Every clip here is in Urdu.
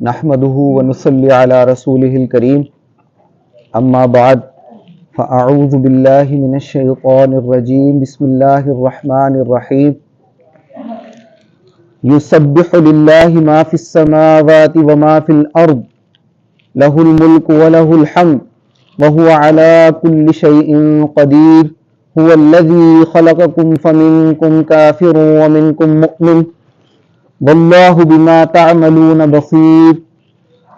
نحمده ونصلي على رسوله الكريم اما بعد فاعوذ بالله من الشيطان الرجيم بسم الله الرحمن الرحيم يسبح لله ما في السماوات وما في الارض له الملك وله الحمد وهو على كل شيء قدير هو الذي خلقكم فمنكم كافر ومنكم مؤمن والله بما تعملون بصير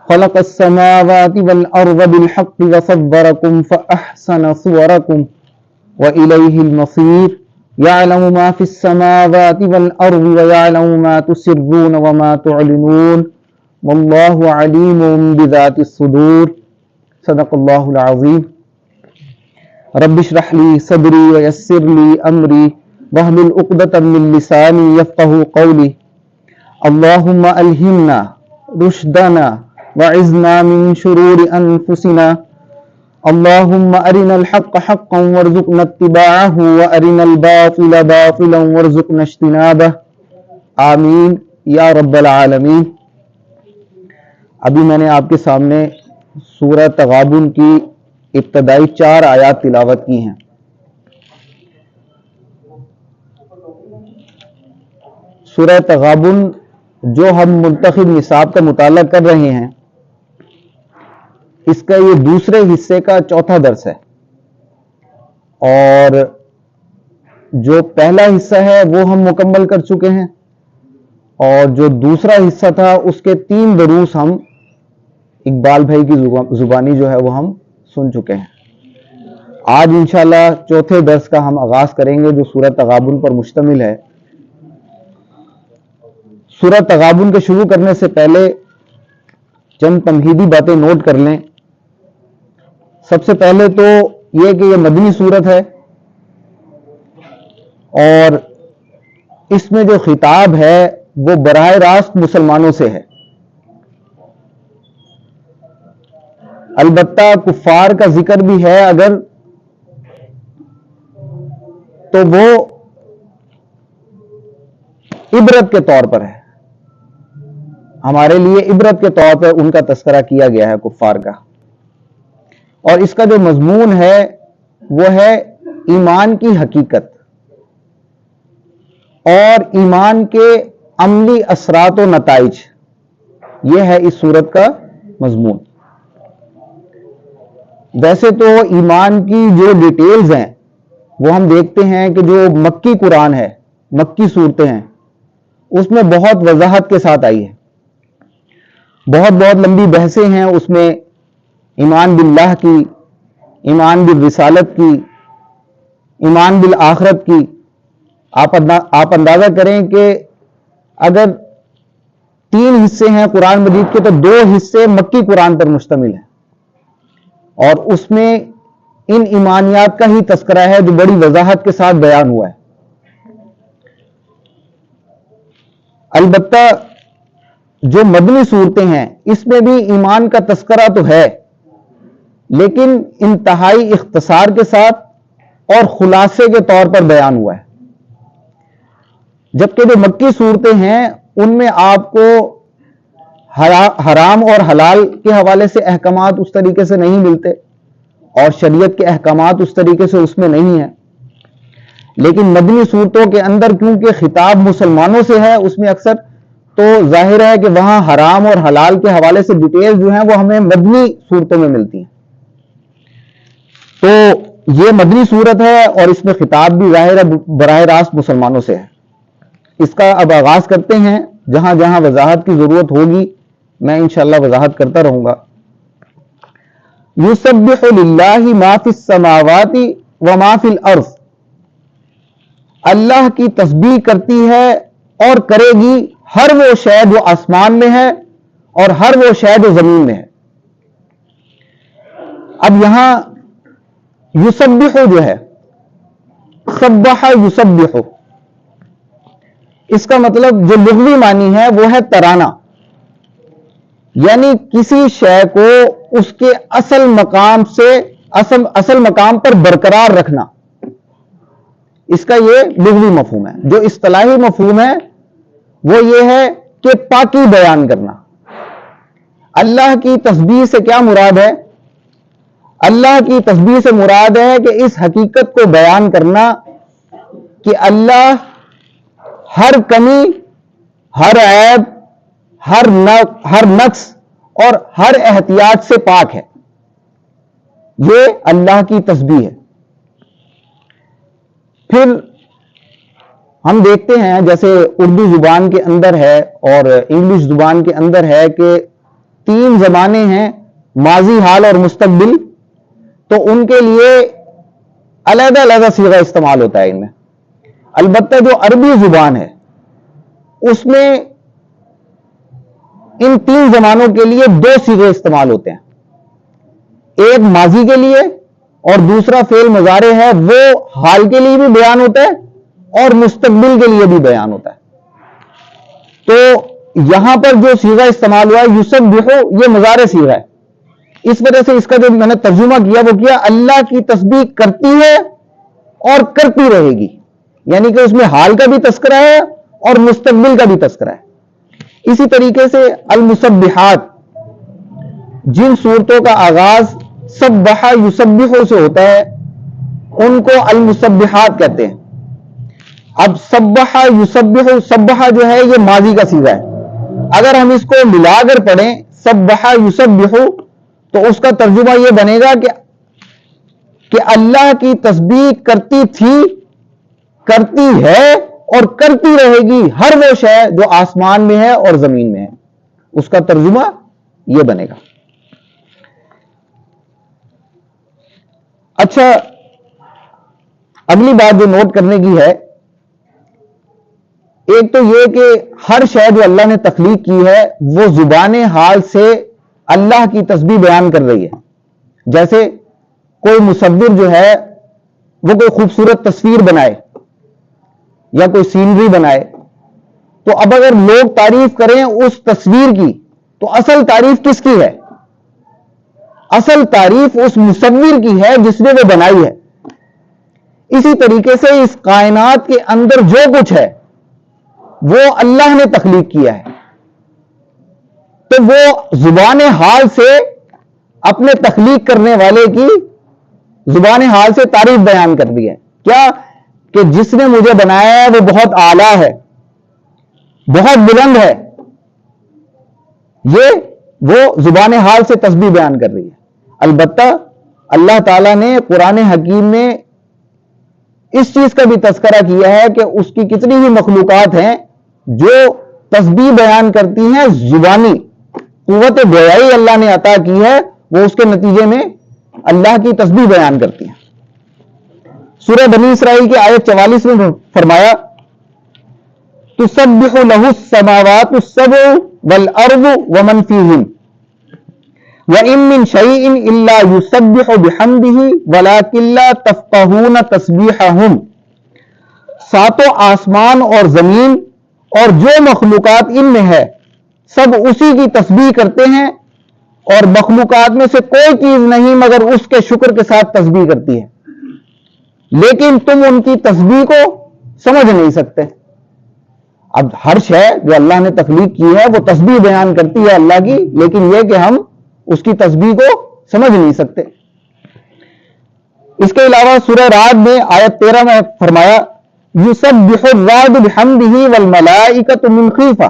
خلق السماوات والأرض بالحق وصوركم فأحسن صوركم وإليه المصير يعلم ما في السماوات والأرض ويعلم ما تسرون وما تعلنون والله عليم بذات الصدور صدق الله العظيم رب اشرح لي صدري ويسر لي أمري واحلل عقدة من لساني يفقهوا قولي اللهم ألهمنا رشدنا وعزنا من شرور أنفسنا اللهم أرنا الحق حقا وارزقنا اتباعه وأرنا الباطل باطلا وارزقنا اجتنابه آمین یا رب العالمین۔ ابھی میں نے آپ کے سامنے سورہ تغابن کی ابتدائی 4 آیات تلاوت کی ہیں۔ سورہ تغابن جو ہم منتخب نصاب کا مطالعہ کر رہے ہیں، اس کا یہ دوسرے حصے کا 4تھا درس ہے، اور جو پہلا حصہ ہے وہ ہم مکمل کر چکے ہیں، اور جو دوسرا حصہ تھا اس کے 3 دروس ہم اقبال بھائی کی زبانی جو ہے وہ ہم سن چکے ہیں۔ آج انشاءاللہ 4تھے درس کا ہم آغاز کریں گے جو سورہ تغابن پر مشتمل ہے۔ سورہ تغابن کے شروع کرنے سے پہلے چند تمہیدی باتیں نوٹ کر لیں۔ سب سے پہلے تو یہ کہ یہ مدنی سورت ہے، اور اس میں جو خطاب ہے وہ براہ راست مسلمانوں سے ہے۔ البتہ کفار کا ذکر بھی ہے اگر، تو وہ عبرت کے طور پر ہے، ہمارے لیے عبرت کے طور پر ان کا تذکرہ کیا گیا ہے کفار کا۔ اور اس کا جو مضمون ہے وہ ہے ایمان کی حقیقت اور ایمان کے عملی اثرات و نتائج، یہ ہے اس سورت کا مضمون۔ ویسے تو ایمان کی جو ڈیٹیلز ہیں وہ ہم دیکھتے ہیں کہ جو مکی قرآن ہے، مکی صورتیں ہیں، اس میں بہت وضاحت کے ساتھ آئی ہے، بہت لمبی بحثیں ہیں اس میں، ایمان باللہ کی، ایمان بالرسالت کی، ایمان بالآخرت کی۔ آپ اندازہ کریں کہ اگر 3 حصے ہیں قرآن مجید کے تو 2 حصے مکی قرآن پر مشتمل ہیں، اور اس میں ان ایمانیات کا ہی تذکرہ ہے جو بڑی وضاحت کے ساتھ بیان ہوا ہے۔ البتہ جو مدنی صورتیں ہیں اس میں بھی ایمان کا تذکرہ تو ہے، لیکن انتہائی اختصار کے ساتھ اور خلاصے کے طور پر بیان ہوا ہے، جبکہ جو مکی صورتیں ہیں ان میں آپ کو حرام اور حلال کے حوالے سے احکامات اس طریقے سے نہیں ملتے، اور شریعت کے احکامات اس طریقے سے اس میں نہیں ہیں۔ لیکن مدنی صورتوں کے اندر کیونکہ خطاب مسلمانوں سے ہے، اس میں اکثر تو ظاہر ہے کہ وہاں حرام اور حلال کے حوالے سے ڈیٹیل جو ہیں وہ ہمیں مدنی صورتوں میں ملتی ہیں۔ تو یہ مدنی صورت ہے اور اس میں خطاب بھی ظاہر ہے براہ راست مسلمانوں سے ہے۔ اس کا اب آغاز کرتے ہیں، جہاں جہاں وضاحت کی ضرورت ہوگی میں انشاءاللہ وضاحت کرتا رہوں گا۔ یسبح للہ ما فی السماوات وما فی الارض، اللہ کی تسبیح کرتی ہے اور کرے گی ہر وہ شے جو آسمان میں ہے اور ہر وہ شے جو زمین میں ہے۔ اب یہاں یسبح جو ہے، سبح یسبح، اس کا مطلب جو لغوی معنی ہے وہ ہے ترانہ، یعنی کسی شے کو اس کے اصل مقام سے اصل مقام پر برقرار رکھنا، اس کا یہ لغوی مفہوم ہے۔ جو اصطلاحی مفہوم ہے وہ یہ ہے کہ پاکی بیان کرنا، اللہ کی تسبیح سے کیا مراد ہے؟ اللہ کی تسبیح سے مراد ہے کہ اس حقیقت کو بیان کرنا کہ اللہ ہر کمی، ہر عیب، ہر نقص اور ہر احتیاط سے پاک ہے. یہ اللہ کی تسبیح ہے. پھر ہم دیکھتے ہیں جیسے اردو زبان کے اندر ہے اور انگلش زبان کے اندر ہے کہ 3 زمانے ہیں، ماضی، حال اور مستقبل. تو ان کے لیے علیحدہ علیحدہ صیغہ استعمال ہوتا ہے ان میں. البتہ جو عربی زبان ہے اس میں ان 3 زمانوں کے لیے 2 صیغے استعمال ہوتے ہیں. ایک ماضی کے لیے اور دوسرا فعل مضارع ہے، وہ حال کے لیے بھی بیان ہوتا ہے اور مستقبل کے لیے بھی بیان ہوتا ہے. تو یہاں پر جو صیغہ استعمال ہوا ہے یسبح، یہ مضارع صیغہ ہے. اس وجہ سے اس کا جو میں نے ترجمہ کیا وہ کیا اللہ کی تسبیح کرتی ہے اور کرتی رہے گی، یعنی کہ اس میں حال کا بھی تذکرہ ہے اور مستقبل کا بھی تذکرہ ہے. اسی طریقے سے المسبحات، جن صورتوں کا آغاز سبح یسبح سے ہوتا ہے ان کو المسبحات کہتے ہیں. اب سبح یسبح، سبح جو ہے یہ ماضی کا صیغہ ہے. اگر ہم اس کو ملا کر پڑھیں سبح یسبح تو اس کا ترجمہ یہ بنے گا کہ اللہ کی تسبیح کرتی تھی، کرتی ہے اور کرتی رہے گی ہر وہ شے جو آسمان میں ہے اور زمین میں ہے. اس کا ترجمہ یہ بنے گا. اچھا، اگلی بات جو نوٹ کرنے کی ہے، ایک تو یہ کہ ہر شے جو اللہ نے تخلیق کی ہے وہ زبان حال سے اللہ کی تسبیح بیان کر رہی ہے. جیسے کوئی مصور جو ہے وہ کوئی خوبصورت تصویر بنائے یا کوئی سینری بنائے، تو اب اگر لوگ تعریف کریں اس تصویر کی تو اصل تعریف کس کی ہے؟ اصل تعریف اس مصور کی ہے جس نے وہ بنائی ہے. اسی طریقے سے اس کائنات کے اندر جو کچھ ہے وہ اللہ نے تخلیق کیا ہے، تو وہ زبان حال سے اپنے تخلیق کرنے والے کی زبان حال سے تعریف بیان کر دی ہے. کیا کہ جس نے مجھے بنایا ہے وہ بہت اعلیٰ ہے، بہت بلند ہے. یہ وہ زبان حال سے تسبیح بیان کر رہی ہے. البتہ اللہ تعالیٰ نے قرآن حکیم میں اس چیز کا بھی تذکرہ کیا ہے کہ اس کی کتنی ہی مخلوقات ہیں جو تسبیح بیان کرتی ہیں زبانی. قوت گویائی اللہ نے عطا کی ہے، وہ اس کے نتیجے میں اللہ کی تسبیح بیان کرتی ہیں. سورہ بنی اسرائیل کی آیت 44 میں فرمایا تسبح لہ السماوات السبع والارض ومن فیہن وَإِن مِّن شَيْءٍ إِلَّا يُسَبِّحُ بِحَمْدِهِ وَلَٰكِن لَّا تَفْقَهُونَ تَسْبِيحَهُمْ. 7 آسمان اور زمین اور جو مخلوقات ان میں ہے سب اسی کی تسبیح کرتے ہیں، اور مخلوقات میں سے کوئی چیز نہیں مگر اس کے شکر کے ساتھ تسبیح کرتی ہے، لیکن تم ان کی تسبیح کو سمجھ نہیں سکتے. اب ہر شے جو اللہ نے تخلیق کی ہے وہ تسبیح بیان کرتی ہے اللہ کی، لیکن یہ کہ ہم اس کی تسبیح کو سمجھ نہیں سکتے. اس کے علاوہ سورہ رعد میں آیت 13 میں فرمایا یسبح الرعد بحمدہ والملائکۃ من خیفہ.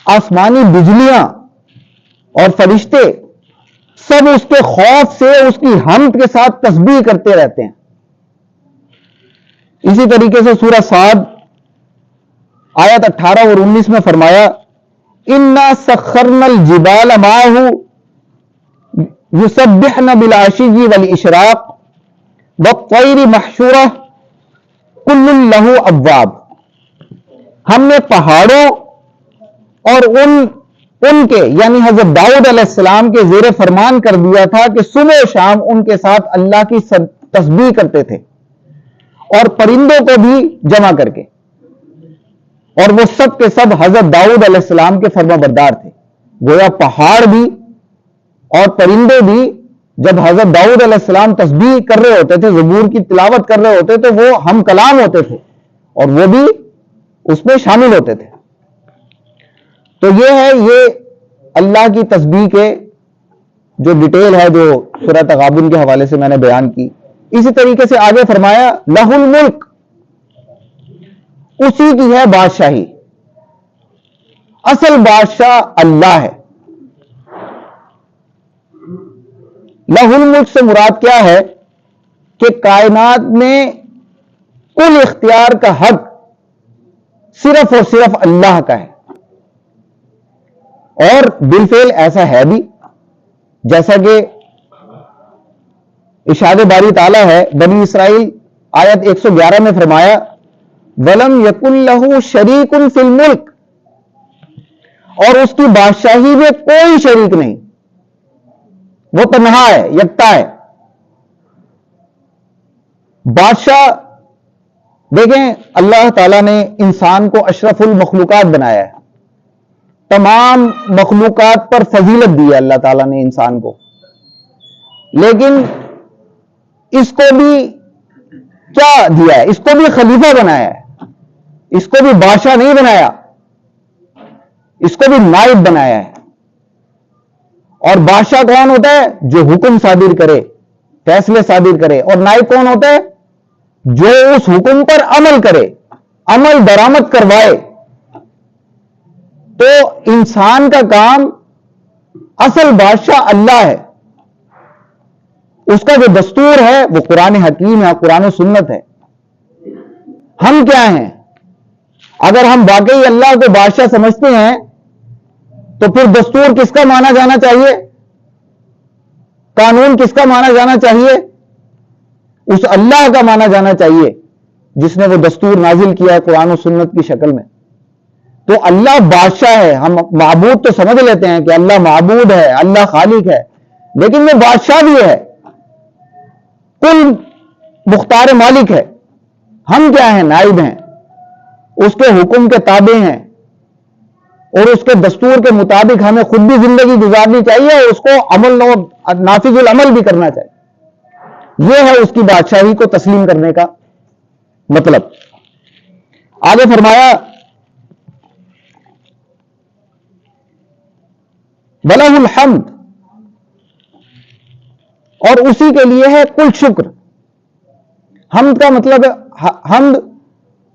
آسمانی بجلیاں اور فرشتے سب اس کے خوف سے اس کی حمد کے ساتھ تسبیح کرتے رہتے ہیں. اسی طریقے سے سورہ صاد آیت 18 اور 19 میں فرمایا اِنَّا سَخَّرْنَا الْجِبَالَ مَعَهُ يُسَبِّحْنَ بِالْعَشِيِّ وَالْإِشْرَاقِ وَالطَّيْرِ مَحْشُورَةً كُلٌّ لَّهُ أَوَّابٌ. ہم نے پہاڑوں اور ان کے یعنی حضرت داؤد علیہ السلام کے زیر فرمان کر دیا تھا کہ صبح و شام ان کے ساتھ اللہ کی تسبیح کرتے تھے، اور پرندوں کو بھی جمع کر کے، اور وہ سب کے سب حضرت داؤد علیہ السلام کے فرما بردار تھے. گویا پہاڑ بھی اور پرندے بھی جب حضرت داؤد علیہ السلام تسبیح کر رہے ہوتے تھے، زبور کی تلاوت کر رہے ہوتے تو وہ ہم کلام ہوتے تھے اور وہ بھی اس میں شامل ہوتے تھے. تو یہ ہے، یہ اللہ کی تسبیح کے جو ڈیٹیل ہے جو سورہ تغابن کے حوالے سے میں نے بیان کی، اسی طریقے سے آگے فرمایا لہ الملک، اسی کی ہے بادشاہی، اصل بادشاہ اللہ ہے۔ لہ الملک سے مراد کیا ہے کہ کائنات میں کل اختیار کا حق صرف اور صرف اللہ کا ہے، اور بالفعل ایسا ہے بھی، جیسا کہ ارشاد باری تعالیٰ ہے بنی اسرائیل آیت 111 میں فرمایا وَلَمْ يَكُنْ لَهُ شَرِيكٌ فِي الْمُلْكِ، اور اس کی بادشاہی میں کوئی شریک نہیں، وہ تنہا ہے، یکتا ہے۔ بادشاہ دیکھیں، اللہ تعالیٰ نے انسان کو اشرف المخلوقات بنایا ہے، تمام مخلوقات پر فضیلت دی ہے اللہ تعالیٰ نے انسان کو، لیکن اس کو بھی کیا دیا ہے؟ اس کو بھی خلیفہ بنایا ہے، اس کو بھی بادشاہ نہیں بنایا، اس کو بھی نائب بنایا ہے۔ اور بادشاہ کون ہوتا ہے؟ جو حکم صادر کرے، فیصلے صادر کرے، اور نائب کون ہوتا ہے؟ جو اس حکم پر عمل کرے، عمل درآمد کروائے۔ تو انسان کا کام، اصل بادشاہ اللہ ہے، اس کا جو دستور ہے وہ قرآن حکیم ہے، قرآن و سنت ہے۔ ہم کیا ہیں؟ اگر ہم واقعی اللہ کو بادشاہ سمجھتے ہیں تو پھر دستور کس کا مانا جانا چاہیے؟ قانون کس کا مانا جانا چاہیے؟ اس اللہ کا مانا جانا چاہیے جس نے وہ دستور نازل کیا ہے قرآن و سنت کی شکل میں۔ تو اللہ بادشاہ ہے، ہم معبود تو سمجھ لیتے ہیں کہ اللہ معبود ہے، اللہ خالق ہے، لیکن وہ بادشاہ بھی ہے، کل مختار مالک ہے۔ ہم کیا ہیں؟ نائب ہیں، اس کے حکم کے تابع ہیں، اور اس کے دستور کے مطابق ہمیں خود بھی زندگی گزارنی چاہیے اور اس کو عمل نافذ العمل بھی کرنا چاہیے۔ یہ ہے اس کی بادشاہی کو تسلیم کرنے کا مطلب۔ آگے فرمایا وَلَهُ الْحَمْدُ، اور اسی کے لیے ہے کل شکر۔ حمد کا مطلب ہے، حمد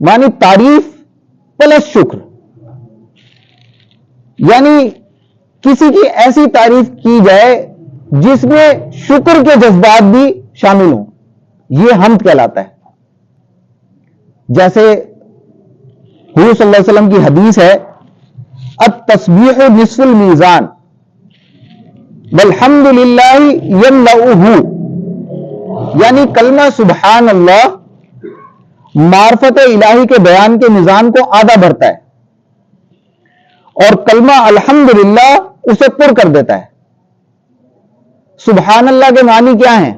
معنی تعریف پلس شکر، یعنی کسی کی ایسی تعریف کی جائے جس میں شکر کے جذبات بھی شامل ہوں، یہ حمد کہلاتا ہے۔ جیسے حضور صلی اللہ علیہ وسلم کی حدیث ہے التسبیح نصف المیزان والحمد للہ یملؤہ، یعنی کلمہ سبحان اللہ معرفت الہی کے بیان کے میزان کو آدھا بھرتا ہے، اور کلمہ الحمدللہ اسے پر کر دیتا ہے۔ سبحان اللہ کے معنی کیا ہیں؟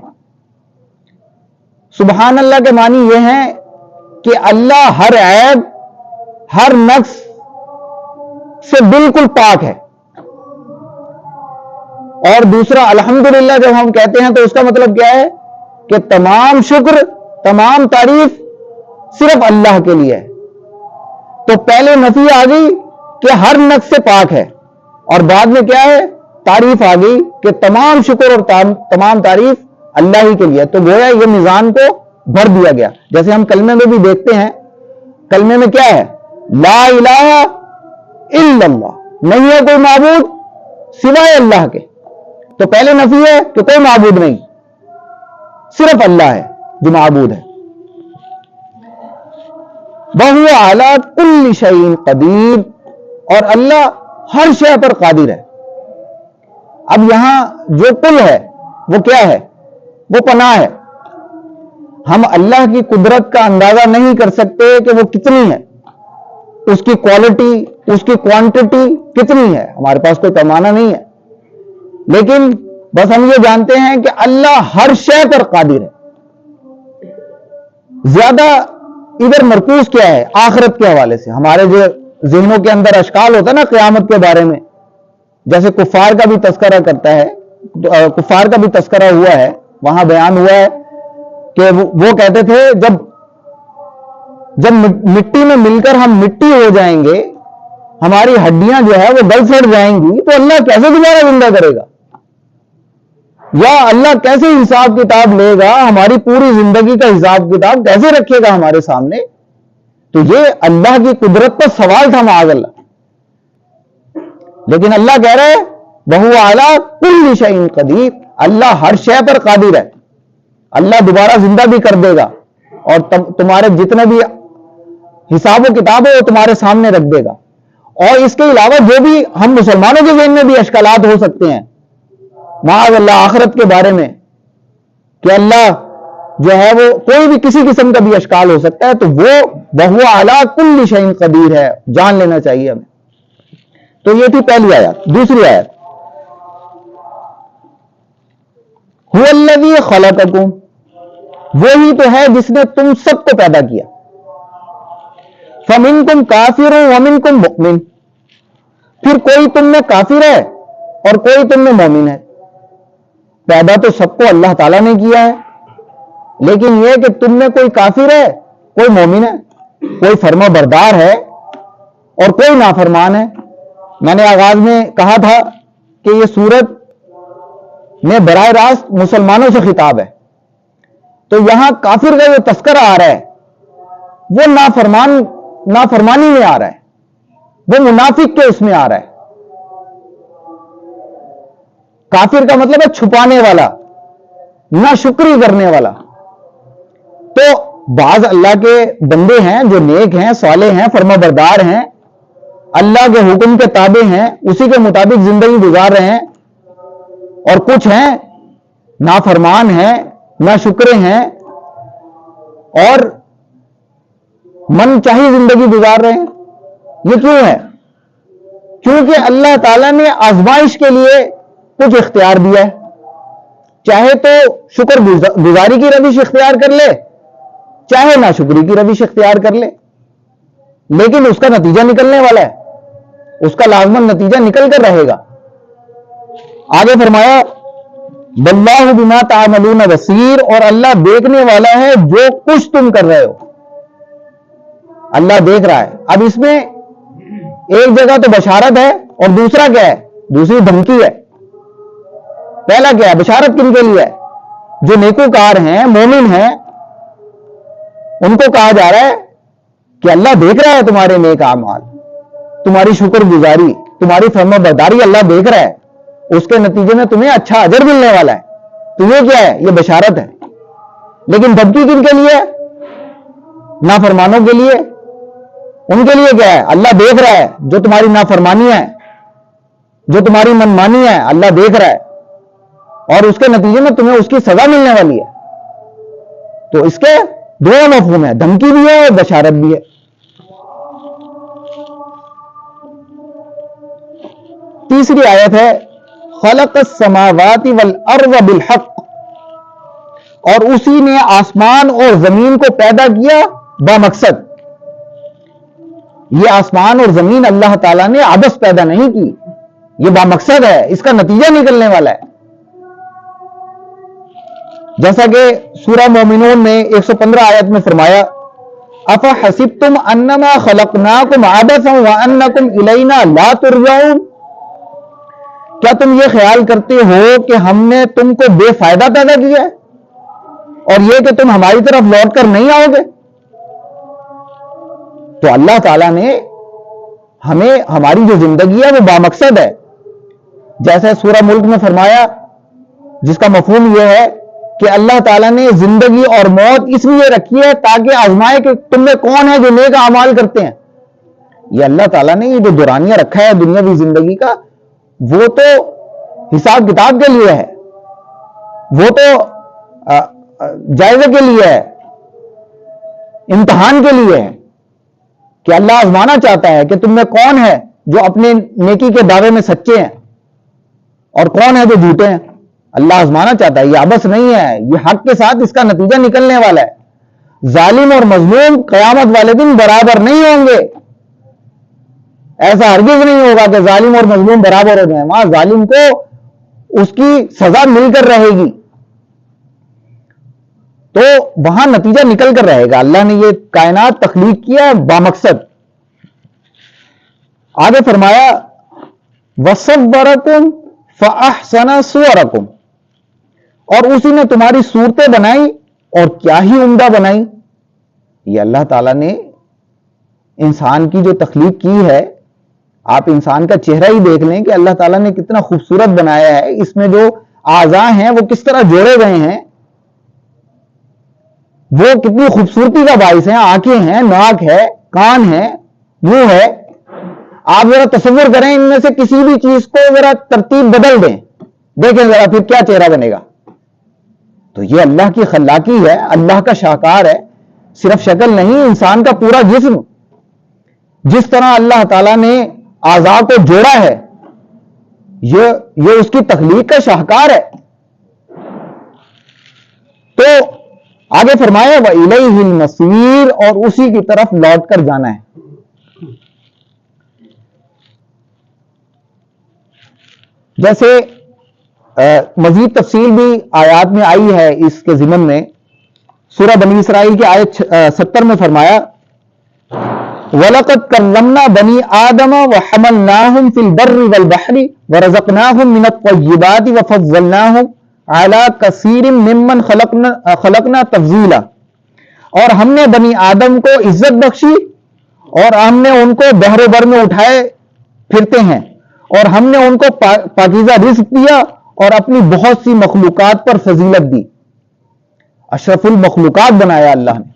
سبحان اللہ کے معنی یہ ہیں کہ اللہ ہر عیب، ہر نقص سے بالکل پاک ہے۔ اور دوسرا الحمدللہ جب ہم کہتے ہیں تو اس کا مطلب کیا ہے کہ تمام شکر، تمام تعریف صرف اللہ کے لیے ہے۔ تو پہلے نفی آ گئی کہ ہر نقص سے پاک ہے، اور بعد میں کیا ہے؟ تعریف آ گئی کہ تمام شکر اور تمام تعریف اللہ ہی کے لیے۔ تو گویا یہ میزان کو بھر دیا گیا۔ جیسے ہم کلمے میں بھی دیکھتے ہیں، کلمے میں کیا ہے؟ لا الہ الا اللہ، نہیں ہے کوئی معبود سوائے اللہ کے۔ تو پہلے نفی ہے کہ کوئی معبود نہیں، صرف اللہ ہے جو معبود ہے۔ وَهُوَ عَلَىٰ كُلِّ شَيْءٍ قَدِيرٌ، اور اللہ ہر شے پر قادر ہے۔ اب یہاں جو کل ہے وہ کیا ہے؟ وہ پناہ ہے۔ ہم اللہ کی قدرت کا اندازہ نہیں کر سکتے کہ وہ کتنی ہے، اس کی کوالٹی، اس کی کوانٹٹی کتنی ہے، ہمارے پاس کوئی پیمانہ نہیں ہے، لیکن بس ہم یہ جانتے ہیں کہ اللہ ہر شے پر قادر ہے۔ زیادہ ادھر مرکوز کیا ہے؟ آخرت کے حوالے سے ہمارے جو ذہنوں کے اندر اشکال ہوتا ہے نا قیامت کے بارے میں، جیسے کفار کا بھی تذکرہ کرتا ہے، کفار کا بھی تذکرہ ہوا ہے، وہاں بیان ہوا ہے کہ وہ کہتے تھے جب مٹی میں مل کر ہم مٹی ہو جائیں گے، ہماری ہڈیاں جو ہے وہ گل سڑ جائیں گی تو اللہ کیسے دوبارہ زندہ کرے گا؟ یا اللہ کیسے حساب کتاب لے گا؟ ہماری پوری زندگی کا حساب کتاب کیسے رکھے گا ہمارے سامنے؟ تو یہ اللہ کی قدرت پر سوال تھا معاذ اللہ. لیکن اللہ کہہ رہے وَهُوَ عَلَىٰ كُلِّ شَيْءٍ قَدِيرٌ، اللہ ہر شے پر قادر ہے. اللہ دوبارہ زندہ بھی کر دے گا اور تمہارے جتنے بھی حساب و کتاب ہے وہ تمہارے سامنے رکھ دے گا. اور اس کے علاوہ جو بھی ہم مسلمانوں کے ذہن میں بھی اشکالات ہو سکتے ہیں معاذ اللہ آخرت کے بارے میں کہ اللہ جو ہے وہ کوئی بھی کسی قسم کا بھی اشکال ہو سکتا ہے، تو وہ وَهُوَ عَلَىٰ كُلِّ شَيْءٍ قَدِيرٌ ہے، جان لینا چاہیے ہمیں. تو یہ تھی پہلی آیت. دوسری آیت هُوَ الَّذِي خَلَقَكُمْ، وہی تو ہے جس نے تم سب کو پیدا کیا. فَمِنْكُمْ كَافِرٌ وَمِنْكُمْ مُؤْمِنٌ، پھر کوئی تم میں کافر ہے اور کوئی تم میں مومن ہے. پیدا تو سب کو اللہ تعالیٰ نے کیا ہے، لیکن یہ کہ تم میں کوئی کافر ہے کوئی مومن ہے، کوئی فرما بردار ہے اور کوئی نافرمان ہے. میں نے آغاز میں کہا تھا کہ یہ سورت میں براہ راست مسلمانوں سے خطاب ہے، تو یہاں کافر کا جو تذکرہ آ رہا ہے وہ نافرمانی میں آ رہا ہے، وہ منافق کے اس میں آ رہا ہے. کافر کا مطلب ہے چھپانے والا، ناشکری کرنے والا. تو بعض اللہ کے بندے ہیں جو نیک ہیں، صالح ہیں، فرما بردار ہیں، اللہ کے حکم کے تابع ہیں، اسی کے مطابق زندگی گزار رہے ہیں، اور کچھ ہیں نافرمان ہیں، ناشکرے ہیں اور من چاہی زندگی گزار رہے ہیں. یہ کیوں ہے؟ کیونکہ اللہ تعالیٰ نے آزمائش کے لیے کچھ اختیار دیا ہے. چاہے تو شکر گزاری کی روش اختیار کر لے، چاہے ناشکری کی روش اختیار کر لے، لیکن اس کا نتیجہ نکلنے والا ہے، اس کا لازماً نتیجہ نکل کر رہے گا. آگے فرمایا وَاللَّهُ بِمَا تَعْمَلُونَ بَصِيرٌ، اور اللہ دیکھنے والا ہے جو کچھ تم کر رہے ہو. اللہ دیکھ رہا ہے. اب اس میں ایک جگہ تو بشارت ہے اور دوسرا کیا ہے؟ دوسری دھمکی ہے. پہلا کیا ہے؟ بشارت کن کے لیے ہے؟ جو نیکوکار ہیں، مومن ہیں، ان کو کہا جا رہا ہے کہ اللہ دیکھ رہا ہے تمہارے نیک اعمال، تمہاری شکر گزاری، تمہاری فرما برداری اللہ دیکھ رہا ہے، اس کے نتیجے میں تمہیں اچھا اجر ملنے والا ہے. تو یہ کیا ہے؟ یہ بشارت ہے. لیکن دھمکی کن کے لیے؟ نافرمانوں کے لیے. ان کے لیے کیا ہے؟ اللہ دیکھ رہا ہے جو تمہاری نافرمانی ہے، جو تمہاری منمانی ہے، اللہ دیکھ رہا ہے اور اس کے نتیجے میں تمہیں اس کی سزا ملنے والی ہے. تو اس کے دو مفہوم ہیں، دھمکی بھی ہے اور بشارت بھی ہے. تیسری آیت ہے خلق السماوات والارض بالحق، اور اسی نے آسمان اور زمین کو پیدا کیا بامقصد. یہ آسمان اور زمین اللہ تعالیٰ نے عبث پیدا نہیں کی، یہ بامقصد ہے، اس کا نتیجہ نکلنے والا ہے. جیسا کہ سورہ مومنون میں 115 آیت میں فرمایا افحسبتم انما خلقناکم عبثا وانکم الینا لا ترجعون، کیا تم یہ خیال کرتے ہو کہ ہم نے تم کو بے فائدہ پیدا کیا ہے اور یہ کہ تم ہماری طرف لوٹ کر نہیں آؤ گے؟ تو اللہ تعالیٰ نے ہمیں ہماری جو زندگی ہے وہ بامقصد ہے. جیسے سورہ ملک میں فرمایا، جس کا مفہوم یہ ہے کہ اللہ تعالیٰ نے زندگی اور موت اس لیے رکھی ہے تاکہ آزمائے کہ تم میں کون ہے جو نیک اعمال کرتے ہیں. یہ اللہ تعالیٰ نے یہ جو دورانیہ رکھا ہے دنیاوی زندگی کا، وہ تو حساب کتاب کے لیے ہے، وہ تو جائزے کے لیے ہے، امتحان کے لیے ہے کہ اللہ آزمانا چاہتا ہے کہ تم میں کون ہے جو اپنے نیکی کے دعوے میں سچے ہیں اور کون ہے جو جھوٹے ہیں. اللہ آزمانا چاہتا ہے، یہ عبث نہیں ہے، یہ حق کے ساتھ اس کا نتیجہ نکلنے والا ہے. ظالم اور مظلوم قیامت والے دن برابر نہیں ہوں گے. ایسا ہرگز نہیں ہوگا کہ ظالم اور مظلوم برابر ہو جائیں. وہاں ظالم کو اس کی سزا مل کر رہے گی، تو وہاں نتیجہ نکل کر رہے گا. اللہ نے یہ کائنات تخلیق کیا بامقصد. آگے فرمایا وَصَوَّرَكُمْ فَأَحْسَنَ صُوَرَكُمْ، اور اسی نے تمہاری صورتیں بنائی اور کیا ہی عمدہ بنائی. یہ اللہ تعالیٰ نے انسان کی جو تخلیق کی ہے، آپ انسان کا چہرہ ہی دیکھ لیں کہ اللہ تعالیٰ نے کتنا خوبصورت بنایا ہے. اس میں جو اعضاء ہیں وہ کس طرح جوڑے گئے ہیں، وہ کتنی خوبصورتی کا باعث ہیں. آنکھیں ہیں، ناک ہے، کان ہے، منہ ہے. آپ ذرا تصور کریں ان میں سے کسی بھی چیز کو ذرا ترتیب بدل دیں، دیکھیں ذرا پھر کیا چہرہ بنے گا. تو یہ اللہ کی خلاقی ہے، اللہ کا شاہکار ہے. صرف شکل نہیں، انسان کا پورا جسم جس طرح اللہ تعالیٰ نے اعضاء کو جوڑا ہے، یہ اس کی تخلیق کا شاہکار ہے. تو آگے فرمایا وَإِلَيْهِ الْمَصِيرُ، اور اسی کی طرف لوٹ کر جانا ہے. جیسے مزید تفصیل بھی آیات میں آئی ہے اس کے ضمن میں. سورہ بنی اسرائیل کی آیت 70 میں فرمایا وَلَقَدْ كَرَّمْنَا بَنِي آدَمَ وَحَمَلْنَاهُمْ فِي الْبَرِّ وَالْبَحْرِ وَرَزَقْنَاهُمْ مِنَ الطَّيِّبَاتِ وَفَضَّلْنَاهُمْ عَلَى كَثِيرٍ مِّمَّنْ خَلَقْنَا تَفْضِيلًا، اور ہم نے بنی آدم کو عزت بخشی اور ہم نے ان کو بحر بر میں اٹھائے پھرتے ہیں، اور ہم نے ان کو پاکیزہ رزق دیا اور اپنی بہت سی مخلوقات پر فضیلت دی. اشرف المخلوقات بنایا اللہ نے.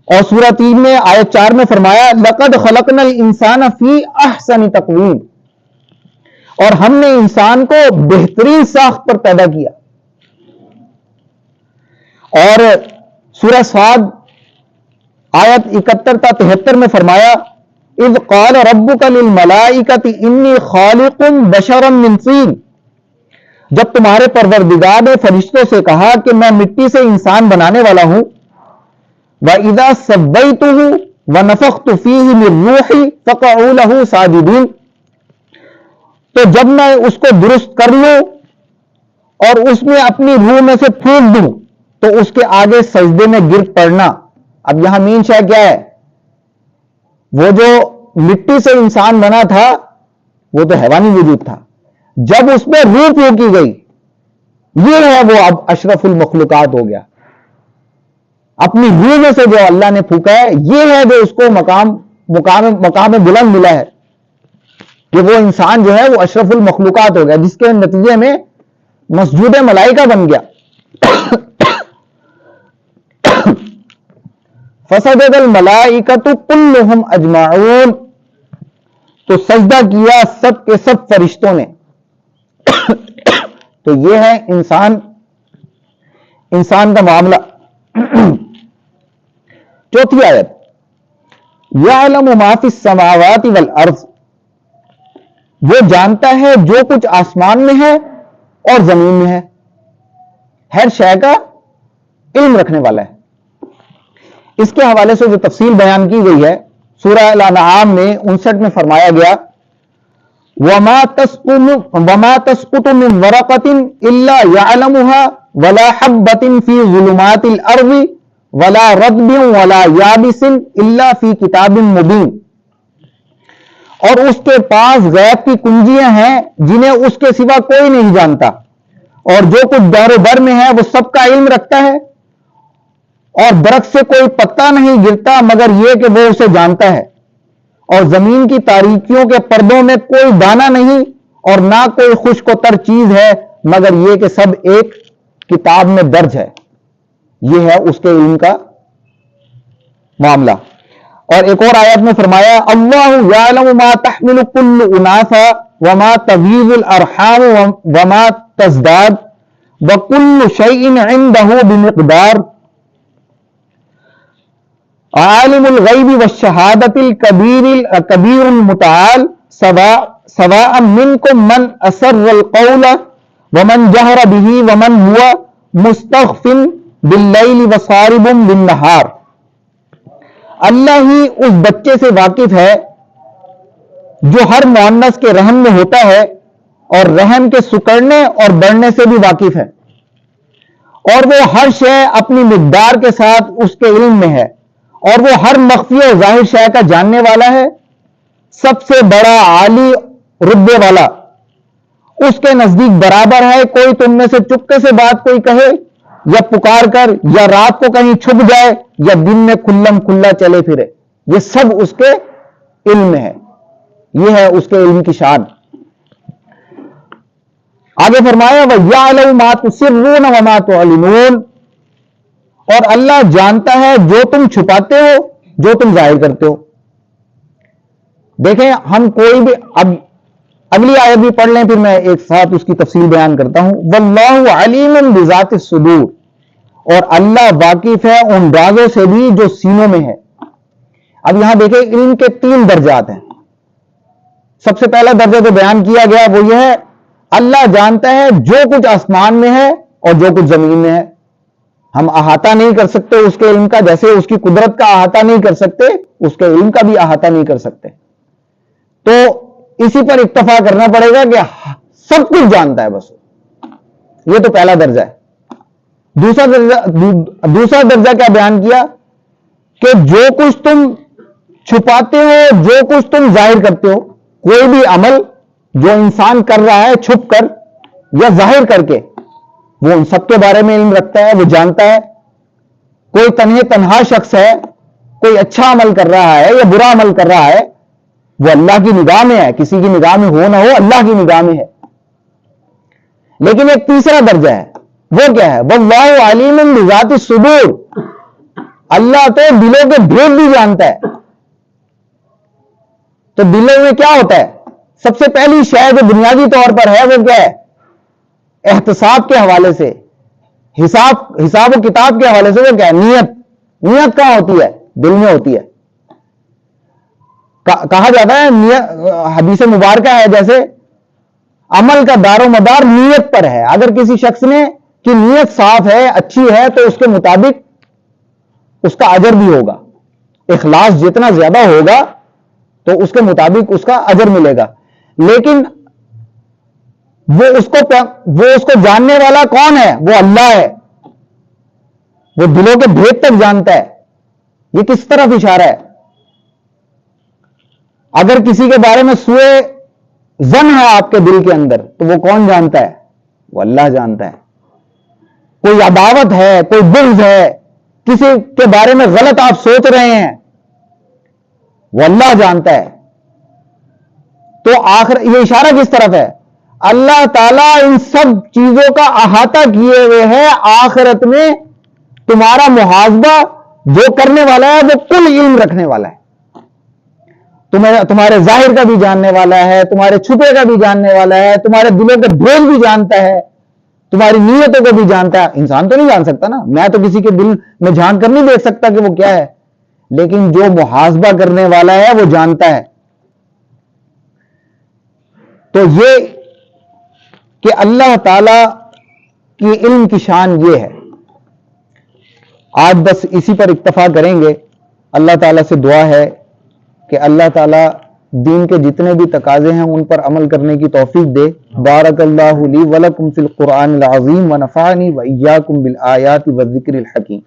اور سورہ 3 میں آیت 4 میں فرمایا لَقَدْ خَلَقْنَا الْإِنسَانَ فِي أَحْسَنِ تَقْوِيمٍ، اور ہم نے انسان کو بہترین ساخت پر پیدا کیا. اور سورہ صاد آیت 71 تا 73 میں فرمایا اِذْ قَالَ رَبُّكَ لِلْمَلَائِكَةِ إِنِّي خَالِقٌ بَشَرًا مِّن طِينٍ، جب تمہارے پروردگار نے فرشتوں سے کہا کہ میں مٹی سے انسان بنانے والا ہوں. وَإِذَا سَوَّيْتُهُ وَنَفَخْتُ فِيهِ مِن رُّوحِي فَقَعُوا لَهُ سَاجِدِينَ، تو جب میں اس کو درست کر لوں اور اس میں اپنی روح میں سے پھونک دوں تو اس کے آگے سجدے میں گر پڑنا. اب یہاں مین شے کیا ہے؟ وہ جو مٹی سے انسان بنا تھا وہ تو حیوانی وجود تھا، جب اس میں روح پھونکی گئی یہ ہے وہ اب اشرف المخلوقات ہو گیا. اپنی روح میں سے جو اللہ نے پھونکا ہے یہ ہے جو اس کو مقام بلند ملا ہے کہ وہ انسان جو ہے وہ اشرف المخلوقات ہو گیا، جس کے نتیجے میں مسجود ملائکہ بن گیا. فسجد الملائکۃ کلہم اجمعون، تو سجدہ کیا سب کے سب فرشتوں نے. تو یہ ہے انسان کا معاملہ. چوتھی آیت یعلم ما فی السماوات والارض، وہ جانتا ہے جو کچھ آسمان میں ہے اور زمین میں ہے، ہر شے کا علم رکھنے والا ہے. اس کے حوالے سے جو تفصیل بیان کی گئی ہے سورہ الانعام میں 59 میں فرمایا گیا وَمَا تَسْقُطُ مِن وَرَقَةٍ إِلَّا يَعْلَمُهَا وَلَا حَبَّةٍ فِي ظُلُمَاتِ الْأَرْضِ وَلَا رَطْبٍ وَلَا يَابِسٍ إِلَّا فِي كِتَابٍ مُبِينٍ، اور اس کے پاس غیب کی کنجیاں ہیں جنہیں اس کے سوا کوئی نہیں جانتا، اور جو کچھ دار و بر میں ہے وہ سب کا علم رکھتا ہے، اور درخت سے کوئی پتا نہیں گرتا مگر یہ کہ وہ اسے جانتا ہے، اور زمین کی تاریکیوں کے پردوں میں کوئی دانہ نہیں اور نہ کوئی خشک و تر چیز ہے مگر یہ کہ سب ایک کتاب میں درج ہے. یہ ہے اس کے علم کا معاملہ. اور ایک اور آیت میں فرمایا اللہ یعلم ما تحمل کل اناثا وما تغیض الارحام وما تزداد وکل شیء عنده بمقدار عالم الغیب والشہادۃ الکبیر المتعال سواء منکم من اسر القول ومن جہر به ومن هو مستخف باللیل وصارب بالنہار. اللہ ہی اس بچے سے واقف ہے جو ہر مؤنث کے رحم میں ہوتا ہے اور رحم کے سکڑنے اور بڑھنے سے بھی واقف ہے، اور وہ ہر شے اپنی مقدار کے ساتھ اس کے علم میں ہے، اور وہ ہر مخفی و ظاہر شے کا جاننے والا ہے سب سے بڑا عالی رتبے والا، اس کے نزدیک برابر ہے کوئی تم میں سے چپکے سے بات کوئی کہے یا پکار کر، یا رات کو کہیں چھپ جائے، یا دن میں کھلم کھلا چلے پھرے، یہ سب اس کے علم میں ہے. یہ ہے اس کے علم کی شان. آگے فرمایا وَيَعْلَمُ مَا تُسِرُّونَ وَمَا تُعْلِنُونَ، اور اللہ جانتا ہے جو تم چھپاتے ہو، جو تم ظاہر کرتے ہو. دیکھیں ہم کوئی بھی، اب اگلی آیت بھی پڑھ لیں پھر میں ایک ساتھ اس کی تفصیل بیان کرتا ہوں. وَاللَّهُ عَلِيمٌ بِذَاتِ الصُّدُورِ، اور اللہ واقف ہے ان رازوں سے بھی جو سینوں میں ہے. اب یہاں دیکھیں علم کے 3 درجات ہیں. سب سے پہلا درجہ جو بیان کیا گیا وہ یہ ہے اللہ جانتا ہے جو کچھ آسمان میں ہے اور جو کچھ زمین میں ہے. ہم احاطہ نہیں کر سکتے اس کے علم کا، جیسے اس کی قدرت کا احاطہ نہیں کر سکتے اس کے علم کا بھی احاطہ نہیں کر سکتے. تو اسی پر اکتفا کرنا پڑے گا کہ سب کچھ جانتا ہے بس. یہ تو پہلا درجہ ہے. دوسرا درجہ کیا بیان کیا کہ جو کچھ تم چھپاتے ہو، جو کچھ تم ظاہر کرتے ہو، کوئی بھی عمل جو انسان کر رہا ہے چھپ کر یا ظاہر کر کے، وہ ان سب کے بارے میں علم رکھتا ہے، وہ جانتا ہے. کوئی تنہا شخص ہے، کوئی اچھا عمل کر رہا ہے یا برا عمل کر رہا ہے، وہ اللہ کی نگاہ میں ہے. کسی کی نگاہ میں ہو نہ ہو، اللہ کی نگاہ میں ہے. لیکن ایک تیسرا درجہ ہے، وہ کیا ہے؟ وَاللَّهُ عَلِيمٌ بِذَاتِ الصُّدُورِ، اللہ تو دلوں کے بھید بھی جانتا ہے. تو دلوں میں کیا ہوتا ہے؟ سب سے پہلی شے جو بنیادی طور پر ہے وہ کیا ہے؟ احتساب کے حوالے سے، حساب و کتاب کے حوالے سے وہ کیا ہے؟ نیت. نیت کہاں ہوتی ہے؟ دل میں ہوتی ہے. کہا جاتا ہے، حدیث مبارکہ ہے جیسے عمل کا دار و مدار نیت پر ہے. اگر کسی شخص نے کی نیت صاف ہے، اچھی ہے، تو اس کے مطابق اس کا اجر بھی ہوگا. اخلاص جتنا زیادہ ہوگا تو اس کے مطابق اس کا اجر ملے گا. لیکن وہ اس کو جاننے والا کون ہے؟ وہ اللہ ہے. وہ دلوں کے بھید تک جانتا ہے. یہ کس طرف اشارہ ہے؟ اگر کسی کے بارے میں سوء ظن ہے آپ کے دل کے اندر، تو وہ کون جانتا ہے؟ وہ اللہ جانتا ہے. کوئی عداوت ہے، کوئی بغض ہے، کسی کے بارے میں غلط آپ سوچ رہے ہیں، وہ اللہ جانتا ہے. تو آخر یہ اشارہ کس طرف ہے؟ اللہ تعالیٰ ان سب چیزوں کا احاطہ کیے ہوئے ہے. آخرت میں تمہارا محاسبہ جو کرنے والا ہے وہ کل علم رکھنے والا ہے. تمہارے ظاہر کا بھی جاننے والا ہے، تمہارے چھپے کا بھی جاننے والا ہے، تمہارے دلوں کے بھید بھی جانتا ہے، تمہاری نیتوں کو بھی جانتا ہے. انسان تو نہیں جان سکتا نا، میں تو کسی کے دل میں جھانک کر نہیں دیکھ سکتا کہ وہ کیا ہے، لیکن جو محاسبہ کرنے والا ہے وہ جانتا ہے. تو یہ کہ اللہ تعالی کی علم کی شان یہ ہے. آج بس اسی پر اکتفا کریں گے. اللہ تعالیٰ سے دعا ہے کہ اللہ تعالیٰ دین کے جتنے بھی تقاضے ہیں ان پر عمل کرنے کی توفیق دے. بارک اللہ لی ولکم فی القرآن العظیم ونفعنی وإیاکم بالآیات والذکر الحکیم.